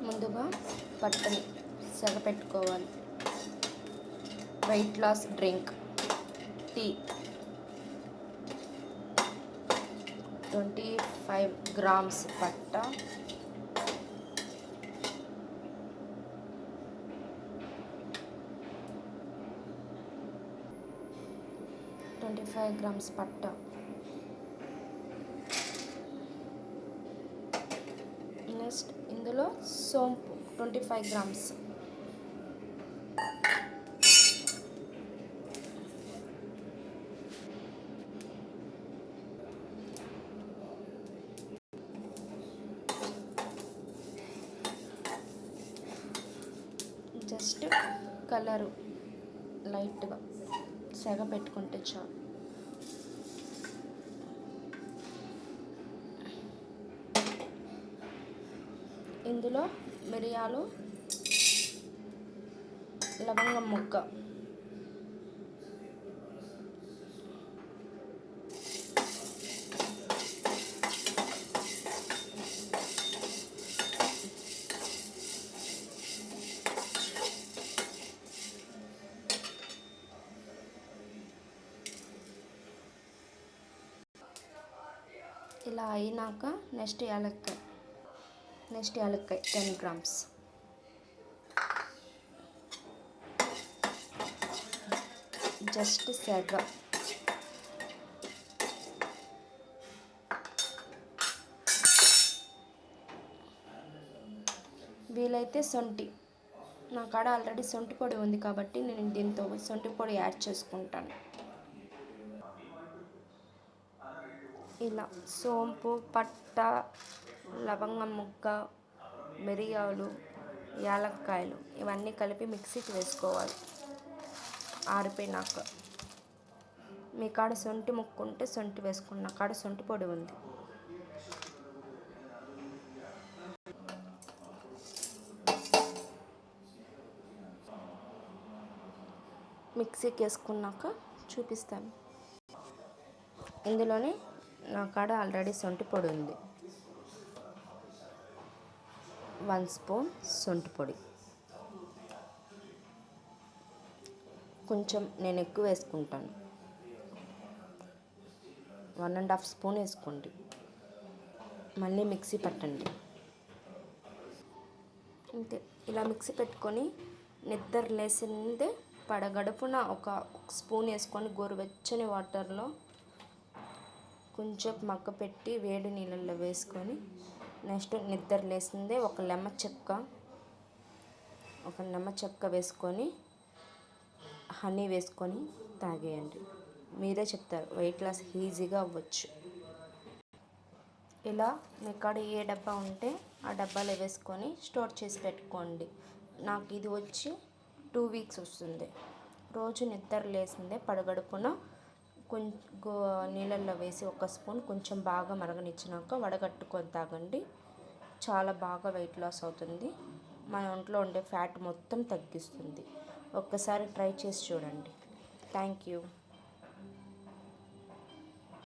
ముందుగా పట్టని సెగపెట్టుకోవాలి. Weight loss drink tea 25 grams పట్ట, 25 grams పట్ట, నెక్స్ట్ ఇందులో సోంపు 25 grams, జస్ట్ కలరు లైట్గా సెగ పెట్టుకుంటే చాలు. ఇందులో మిరియాలు, లవంగం ముక్క, ఇలా అయినాక నెక్స్ట్ యాలక్కాయ 10 grams, జస్ట్ సెగ. వీలైతే సొంటి, నా కాడ ఆల్రెడీ సొంటి పొడి ఉంది కాబట్టి నేను దీంతో సొంటి పొడి యాడ్ చేసుకుంటాను. ఇలా సోంపు, పట్ట, లవంగం ముక్క, మిరియాలు, యాలక్కాయలు ఇవన్నీ కలిపి మిక్సీకి వేసుకోవాలి. ఆరిపోయినాక మీ కాడ సొంటి ముక్క ఉంటే సొంటి వేసుకోండి, నా కాడ సొంటి పొడి ఉంది. మిక్సీకి వేసుకున్నాక చూపిస్తాను. ఇందులోనే నా కాడ ఆల్రెడీ సొంటి పొడి ఉంది. 1 స్పూన్ సొంటి పొడి, కొంచెం నేను ఎక్కువ వేసుకుంటాను, 1.5 స్పూన్ వేసుకోండి. మళ్ళీ మిక్సీ పట్టండి. అంతే. ఇలా మిక్సీ పెట్టుకొని నిద్ర లేసిందే పడగడుపున ఒక స్పూన్ వేసుకొని గోరువెచ్చని వాటర్లో కొంచెం మగ్గపెట్టి వేడి నీళ్ళల్లో వేసుకొని నెక్స్ట్ నిద్ర లేసిందే ఒక నిమ్మ చెక్క వేసుకొని హనీ వేసుకొని తాగేయండి. మీరే చెప్తారు, వెయిట్ లాస్ ఈజీగా అవ్వచ్చు. ఇలా మీ కాడ ఏ డబ్బా ఉంటే ఆ డబ్బాలో వేసుకొని స్టోర్ చేసి పెట్టుకోండి. నాకు ఇది వచ్చి 2 weeks వస్తుంది. రోజు నిద్ర లేసిందే పడగడుపున నీళ్ళల్లో వేసి 1 స్పూన్ కొంచెం బాగా మరగనిచ్చినాక వడగట్టుకొని తాగండి. చాలా బాగా వెయిట్ లాస్ అవుతుంది. మన ఒంట్లో ఉండే ఫ్యాట్ మొత్తం తగ్గిస్తుంది. ఒక్కసారి ట్రై చేసి చూడండి. Thank you.